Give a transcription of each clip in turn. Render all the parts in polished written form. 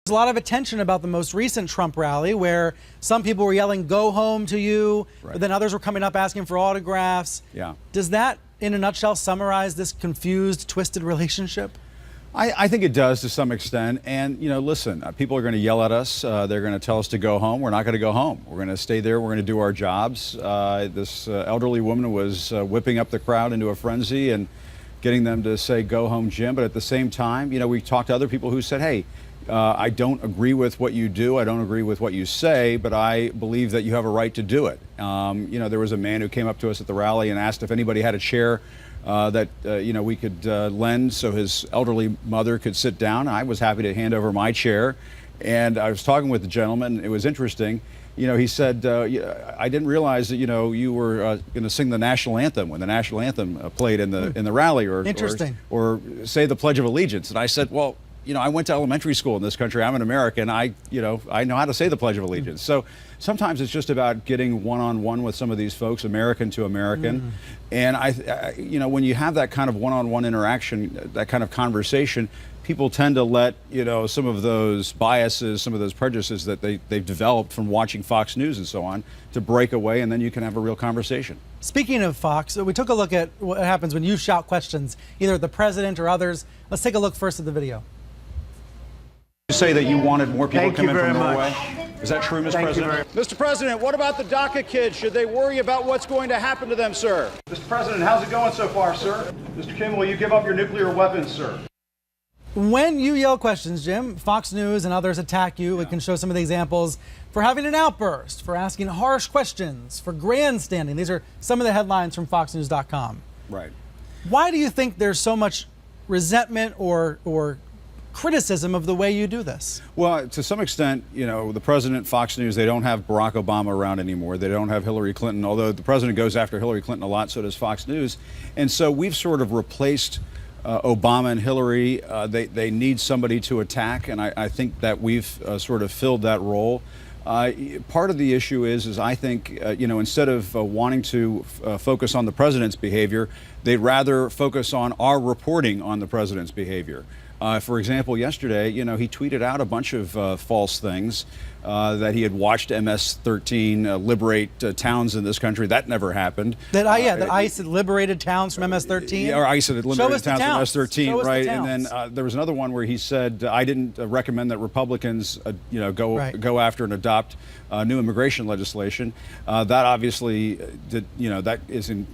There's a lot of attention about the most recent Trump rally where some people were yelling, "Go home" to you, but then others were coming up asking for autographs. Yeah. Does that, in a nutshell, summarize this confused, twisted relationship? I think it does to some extent. And, you know, listen, people are going to yell at us. They're going to tell us to go home. We're not going to go home. We're going to stay there. We're going to do our jobs. This elderly woman was whipping up the crowd into a frenzy and getting them to say, "Go home, Jim." But at the same time, you know, we talked to other people who said, "Hey, I don't agree with what you do. I don't agree with what you say, but I believe that you have a right to do it." You know, there was a man who came up to us at the rally and asked if anybody had a chair that you know, we could lend so his elderly mother could sit down. I was happy to hand over my chair, and I was talking with the gentleman. It was interesting. You know, he said, "I didn't realize that, you know, you were going to sing the national anthem when the national anthem played in the rally, or say the Pledge of Allegiance." And I said, "Well, you know, I went to elementary school in this country. I'm an American. I know how to say the Pledge of Allegiance." So sometimes it's just about getting one-on-one with some of these folks, American to American. And you know, when you have that kind of one-on-one interaction, that kind of conversation, people tend to let, you know, some of those biases, some of those prejudices that they've developed from watching Fox News and so on to break away, and then you can have a real conversation. Speaking of Fox, we took a look at what happens when you shout questions, either at the president or others. Let's take a look first at the video. You say that you wanted more people to come in from Norway. Much. Is that true, Mr. President? Mr. President, what about the DACA kids? Should they worry about what's going to happen to them, sir? Mr. President, how's it going so far, sir? Mr. Kim, will you give up your nuclear weapons, sir? When you yell questions, Jim, Fox News and others attack you. We can show some of the examples for having an outburst, for asking harsh questions, for grandstanding. These are some of the headlines from FoxNews.com. Right. Why do you think there's so much resentment or criticism of the way you do this? Well, to some extent, you know, the president, Fox News, they don't have Barack Obama around anymore. They don't have Hillary Clinton, although the president goes after Hillary Clinton a lot, so does Fox News. And so we've sort of replaced Obama and Hillary. They need somebody to attack, and I think that we've sort of filled that role. Part of the issue is I think, you know, instead of wanting to focus on the president's behavior, they'd rather focus on our reporting on the president's behavior. For example, yesterday, you know, he tweeted out a bunch of false things, that he had watched MS-13 liberate towns in this country. That never happened. That ICE had liberated towns from MS-13? Or ICE had liberated towns from MS-13, right? The and then there was another one where he said, "I didn't recommend that Republicans, you know, go after and adopt new immigration legislation." That obviously, you know, that is in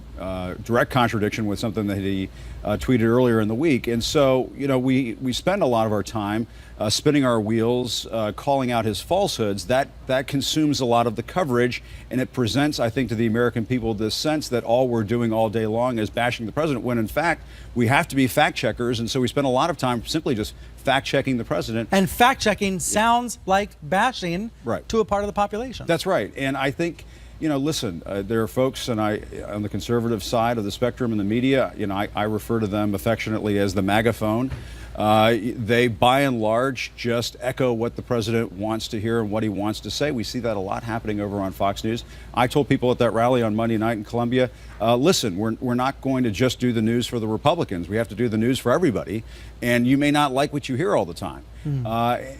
direct contradiction with something that he tweeted earlier in the week. And so, you know, we spend a lot of our time spinning our wheels, calling out his falsehoods. That consumes a lot of the coverage, and it presents, I think, to the American people this sense that all we're doing all day long is bashing the president, when in fact we have to be fact checkers. And so we spend a lot of time simply just fact checking the president. And fact checking sounds like bashing Right. to a part of the population. That's right. And I think, you know, listen, there are folks, and on the conservative side of the spectrum in the media, you know, I refer to them affectionately as the MAGA-phone. They, by and large, just echo what the president wants to hear and what he wants to say. We see that a lot happening over on Fox News. I told people at that rally on Monday night in Columbia, listen, we're not going to just do the news for the Republicans. We have to do the news for everybody. And you may not like what you hear all the time.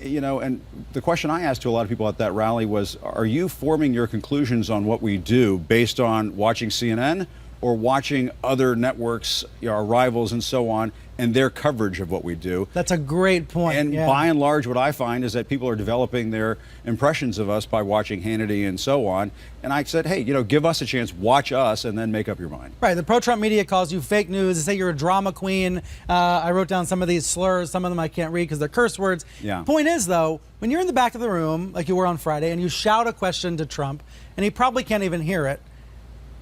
You know, and the question I asked to a lot of people at that rally was, are you forming your conclusions on what we do based on watching CNN or watching other networks, you know, our rivals and so on, and their coverage of what we do? That's a great point. And by and large, what I find is that people are developing their impressions of us by watching Hannity and so on. And I said, hey, you know, give us a chance, watch us, and then make up your mind. Right. The pro-Trump media calls you fake news. They say you're a drama queen. I wrote down some of these slurs. Some of them I can't read because they're curse words. Yeah. Point is, though, when you're in the back of the room, like you were on Friday, and you shout a question to Trump, and he probably can't even hear it,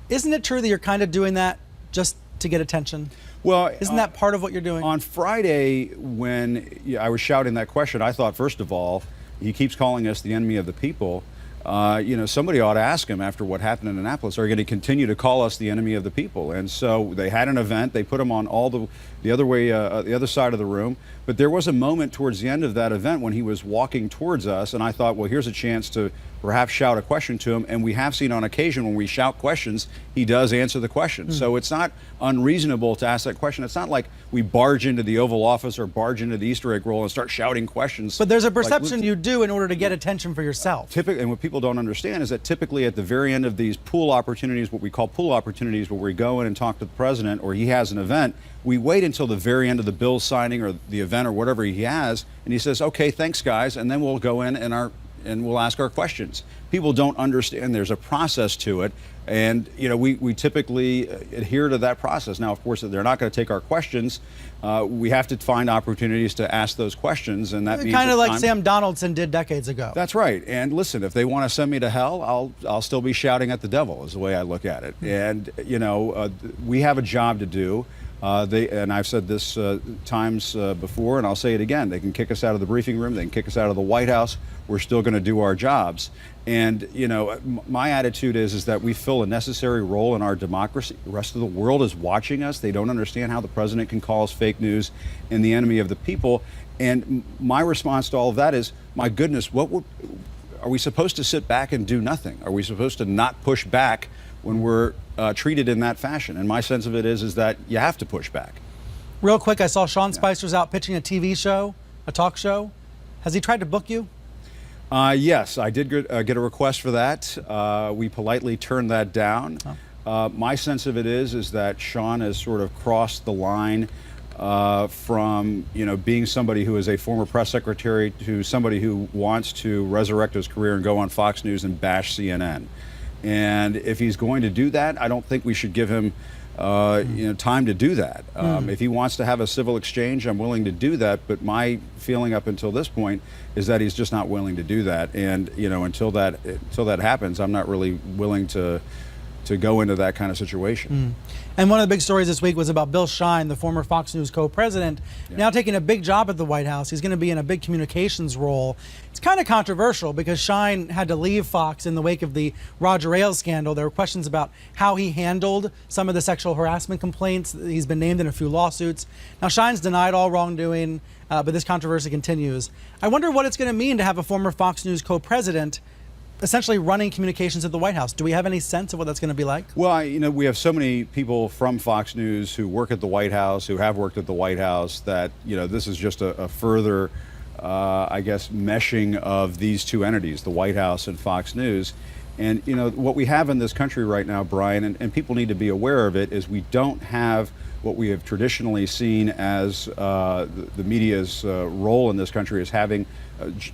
isn't it true that you're kind of doing that just to get attention? Well, isn't that part of what you're doing? On Friday, when I was shouting that question, I thought, first of all, he keeps calling us the enemy of the people. somebody ought to ask him after what happened in Annapolis, are you going to continue to call us the enemy of the people? And so they had an event. They put him on all the other way, the other side of the room. But there was a moment towards the end of that event when he was walking towards us, and I thought, well, here's a chance to perhaps shout a question to him. And we have seen on occasion when we shout questions, he does answer the question. So it's not unreasonable to ask that question. It's not like we barge into the Oval Office or barge into the Easter egg roll and start shouting questions. But there's a perception you do in order to get attention for yourself. Typically, and what people don't understand is that typically at the very end of these pool opportunities, what we call pool opportunities, where we go in and talk to the president or he has an event, we wait until the very end of the bill signing or the event or whatever he has, and he says, okay, thanks guys, and then we'll go in and we'll ask our questions. People don't understand there's a process to it, and we typically adhere to that process. Now, of course, if they're not going to take our questions, we have to find opportunities to ask those questions, and that means kind of like Sam Donaldson did decades ago. That's right. And listen, if they want to send me to hell, I'll still be shouting at the devil, is the way I look at it. And we have a job to do. And I've said this times before, and I'll say it again. They can kick us out of the briefing room. They can kick us out of the White House. We're still going to do our jobs. And my attitude is that we fill a necessary role in our democracy. The rest of the world is watching us. They don't understand how the president can call us fake news and the enemy of the people. And my response to all of that is, my goodness, are we supposed to sit back and do nothing? Are we supposed to not push back when we're treated in that fashion? And my sense of it is that you have to push back. Real quick, I saw Sean Spicer's out pitching a TV show, a talk show. Has he tried to book you? Yes, I did get a request for that. We politely turned that down. My sense of it is that Sean has sort of crossed the line from being somebody who is a former press secretary to somebody who wants to resurrect his career and go on Fox News and bash CNN. And if he's going to do that, I don't think we should give him time to do that. If he wants to have a civil exchange, I'm willing to do that. But my feeling up until this point is that he's just not willing to do that. And until that happens, I'm not really willing to go into that kind of situation. And one of the big stories this week was about Bill Shine, the former Fox News co-president, now taking a big job at the White House. He's going to be in a big communications role. It's kind of controversial because Shine had to leave Fox in the wake of the Roger Ailes scandal. There were questions about how he handled some of the sexual harassment complaints. He's been named in a few lawsuits. Now, Shine's denied all wrongdoing, but this controversy continues. I wonder what it's going to mean to have a former Fox News co-president essentially running communications at the White House. Do we have any sense of what that's going to be like? Well, we have so many people from Fox News who work at the White House, who have worked at the White House, that, this is just a further, meshing of these two entities, the White House and Fox News. And, what we have in this country right now, Brian, and people need to be aware of it, is we don't have what we have traditionally seen as the media's role in this country as having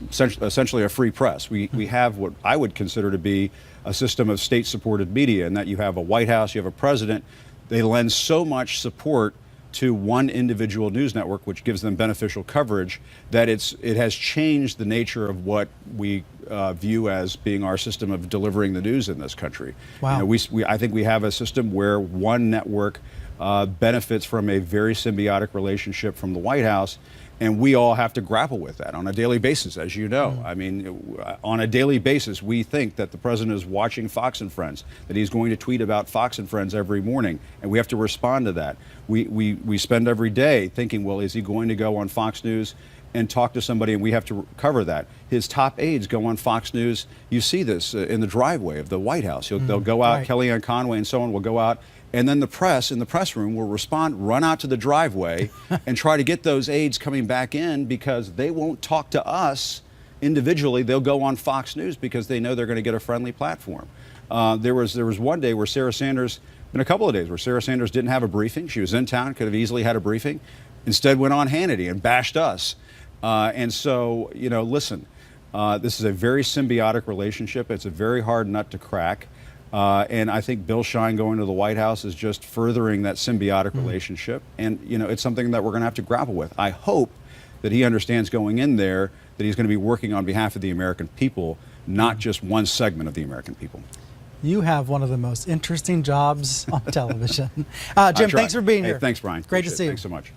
essentially a free press. We have what I would consider to be a system of state-supported media, in that you have a White House, you have a president. They lend so much support to one individual news network, which gives them beneficial coverage, that it has changed the nature of what we view as being our system of delivering the news in this country. Wow. I think we have a system where one network benefits from a very symbiotic relationship from the White House, and we all have to grapple with that on a daily basis, as you know. I mean, on a daily basis, we think that the president is watching Fox and Friends, that he's going to tweet about Fox and Friends every morning, and we have to respond to that. We spend every day thinking, well, is he going to go on Fox News and talk to somebody, and we have to cover that. His top aides go on Fox News. You see this in the driveway of the White House. They'll go out, right. Kellyanne Conway and so on will go out, and then the press in the press room will run out to the driveway and try to get those aides coming back in, because they won't talk to us individually. They'll go on Fox News because they know they're going to get a friendly platform. There was one day where Sarah Sanders, been a couple of days where Sarah Sanders didn't have a briefing. She was in town, could have easily had a briefing. Instead went on Hannity and bashed us. And so, listen, this is a very symbiotic relationship. It's a very hard nut to crack. And I think Bill Shine going to the White House is just furthering that symbiotic relationship. And, it's something that we're going to have to grapple with. I hope that he understands going in there that he's going to be working on behalf of the American people, not just one segment of the American people. You have one of the most interesting jobs on television. Jim, thanks for being here. Thanks, Brian. Great to see you. Thanks so much.